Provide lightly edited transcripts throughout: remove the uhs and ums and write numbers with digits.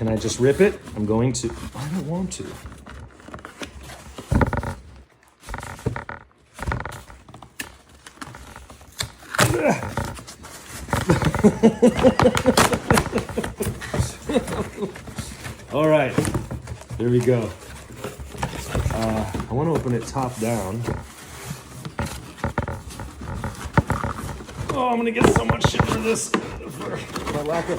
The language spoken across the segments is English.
Can I just rip it? I'm going to. I don't want to. All right, there we go. I want to open it top down. Oh, I'm gonna get so much shit for this. For my lack of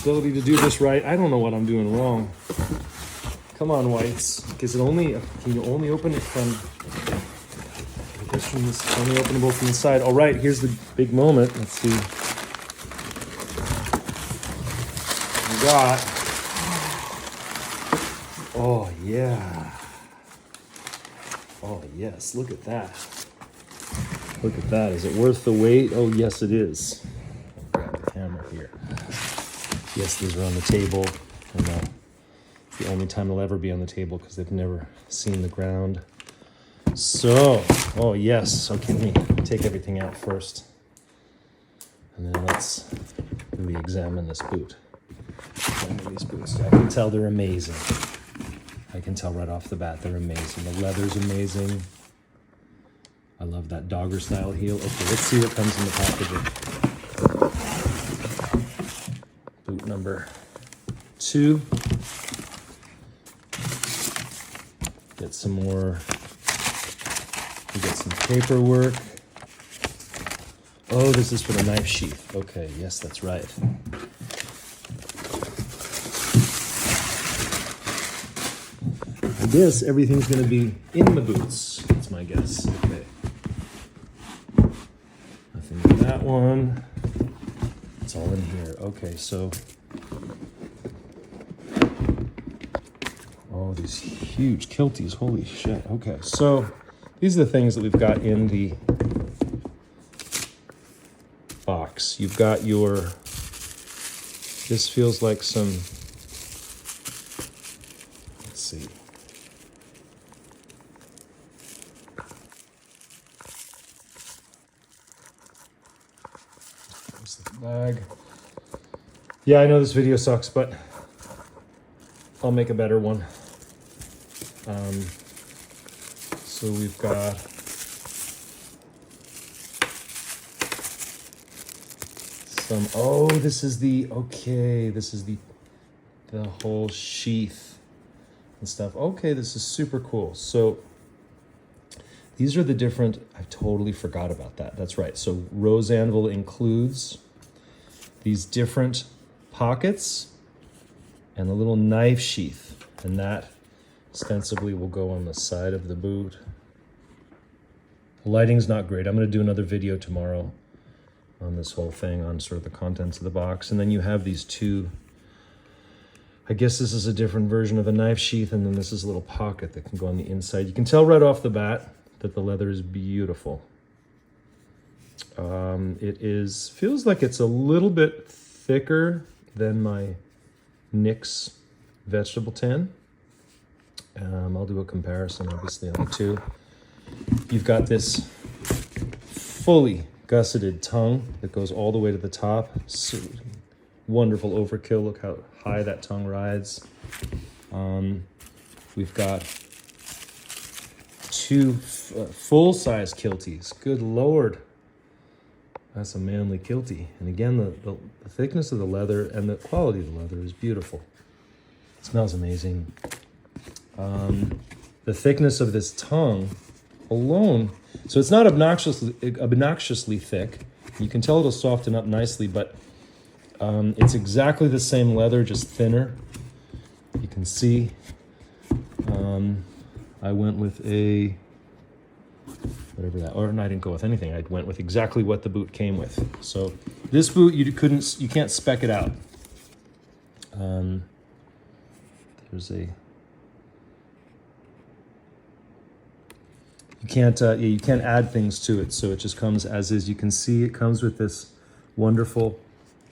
ability to do this right. I don't know what I'm doing wrong. Come on, whites. Because can you only open it from, I guess from this, it's only openable from the side. All right, here's the big moment. Let's see. We got, oh yeah. Oh yes, look at that. Look at that. Is it worth the wait? Oh yes, it is. I'll grab the camera here. Yes, these are on the table. And it's the only time they'll ever be on the table because they've never seen the ground. So, oh yes. Okay, let me take everything out first. And then let's really examine this boot. Examine these boots. I can tell they're amazing. I can tell right off the bat they're amazing. The leather's amazing. I love that dogger style heel. Okay, let's see what comes in the packaging. Boot number 2. Get some more. We get some paperwork. Oh, this is for the knife sheath. Okay, yes, that's right. I guess everything's going to be in the boots. That's my guess. Okay. Nothing in that one. It's all in here. Okay, so. Oh, these huge kilties. Holy shit. Okay, so these are the things that we've got in the box. You've got your. This feels like some. Let's see. Bag. Yeah, I know this video sucks, but I'll make a better one. So we've got some, oh, this is the whole sheath and stuff. Okay, this is super cool. So these are the different, I totally forgot about that. That's right. So Rose Anvil includes these different pockets and a little knife sheath, and that ostensibly will go on the side of the boot. The lighting's not great. I'm going to do another video tomorrow on this whole thing, on sort of the contents of the box. And then you have these two, I guess this is a different version of a knife sheath, and then this is a little pocket that can go on the inside. You can tell right off the bat that the leather is beautiful. Feels like it's a little bit thicker than my NYX vegetable tan. I'll do a comparison, obviously, on the two. You've got this fully gusseted tongue that goes all the way to the top. So wonderful overkill. Look how high that tongue rides. We've got two full-size kilties. Good Lord. That's a manly kiltie. And again, the thickness of the leather and the quality of the leather is beautiful. It smells amazing. The thickness of this tongue alone, so it's not obnoxiously thick. You can tell it'll soften up nicely, but it's exactly the same leather, just thinner. You can see I went with a whatever that, or no, I didn't go with anything. I went with exactly what the boot came with. So this boot, you can't spec it out. There's a, you can't add things to it. So it just comes as is. You can see it comes with this wonderful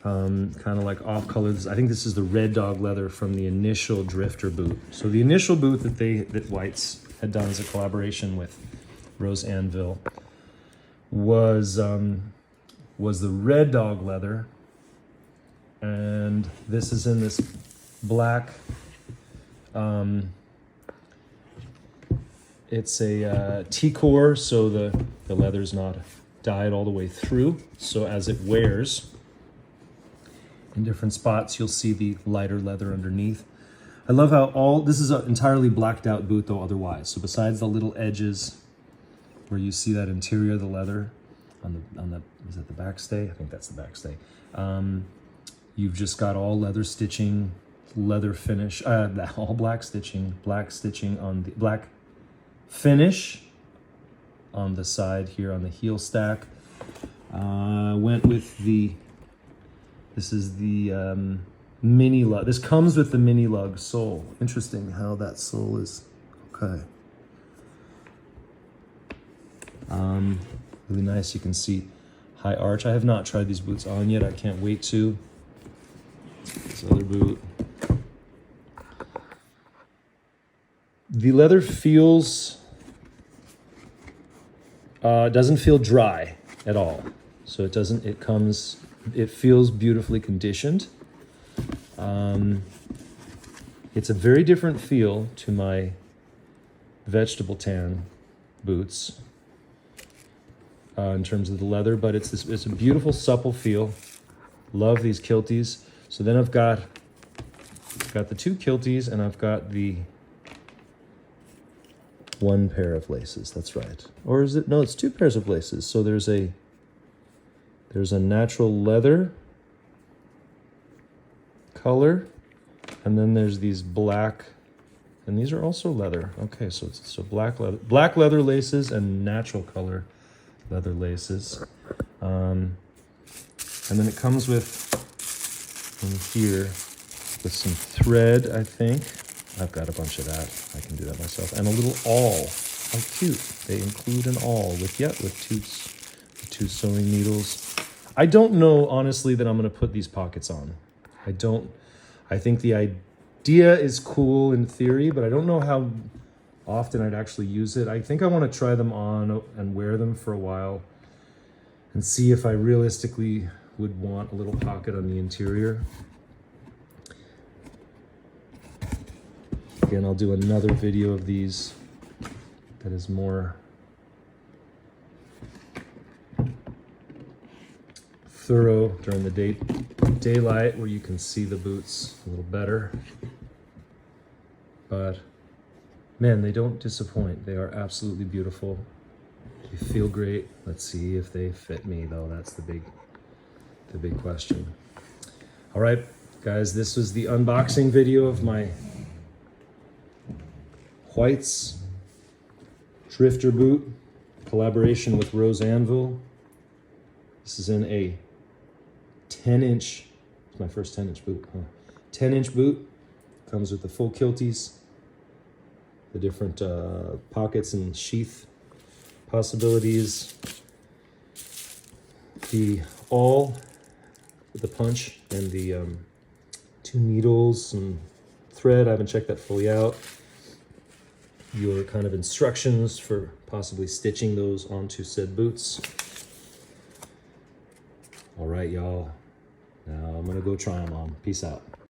kind of like off colors. I think this is the Red Dog leather from the initial Drifter boot. So the initial boot that Whites had done as a collaboration with Rose Anvil was the Red Dog leather, and this is in this black. It's a T-core, so the leather's not dyed all the way through. So as it wears, in different spots, you'll see the lighter leather underneath. I love how this is an entirely blacked out boot though otherwise. So besides the little edges where you see that interior, the leather on the is that the backstay? I think that's the backstay. You've just got all leather stitching, leather finish, all black stitching on the black finish on the side here on the heel stack. Went with this is the mini lug. This comes with the mini lug sole. Interesting how that sole is, okay. Really nice, you can see high arch. I have not tried these boots on yet. I can't wait to. This other boot. The leather feels, doesn't feel dry at all. So it feels beautifully conditioned. It's a very different feel to my vegetable tan boots in terms of the leather, but it's a beautiful supple feel. Love these kilties. So then I've got the two kilties and I've got the one pair of laces. That's right. Or is it? No, it's two pairs of laces. So there's a natural leather color, and then there's these black, and these are also leather. Okay, so black leather laces and natural color leather laces. And then it comes with in here with some thread, I think. I've got a bunch of that. I can do that myself. And a little awl. How cute. They include an awl with two sewing needles. I don't know, honestly, that I'm going to put these pockets on. I think the idea is cool in theory, but I don't know how often I'd actually use it. I think I want to try them on and wear them for a while and see if I realistically would want a little pocket on the interior. Again, I'll do another video of these that is more thorough during the daylight where you can see the boots a little better. But man, they don't disappoint. They are absolutely beautiful. They feel great. Let's see if they fit me though. That's the big question. All right, guys, this was the unboxing video of my White's Drifter boot, collaboration with Rose Anvil. This is in a 10-inch, it's my first 10-inch boot, 10-inch boot, comes with the full kilties, the different pockets and sheath possibilities, the awl with the punch and the two needles and thread. I haven't checked that fully out. Your kind of instructions for possibly stitching those onto said boots. All right, y'all. Now I'm gonna go try them on. Peace out.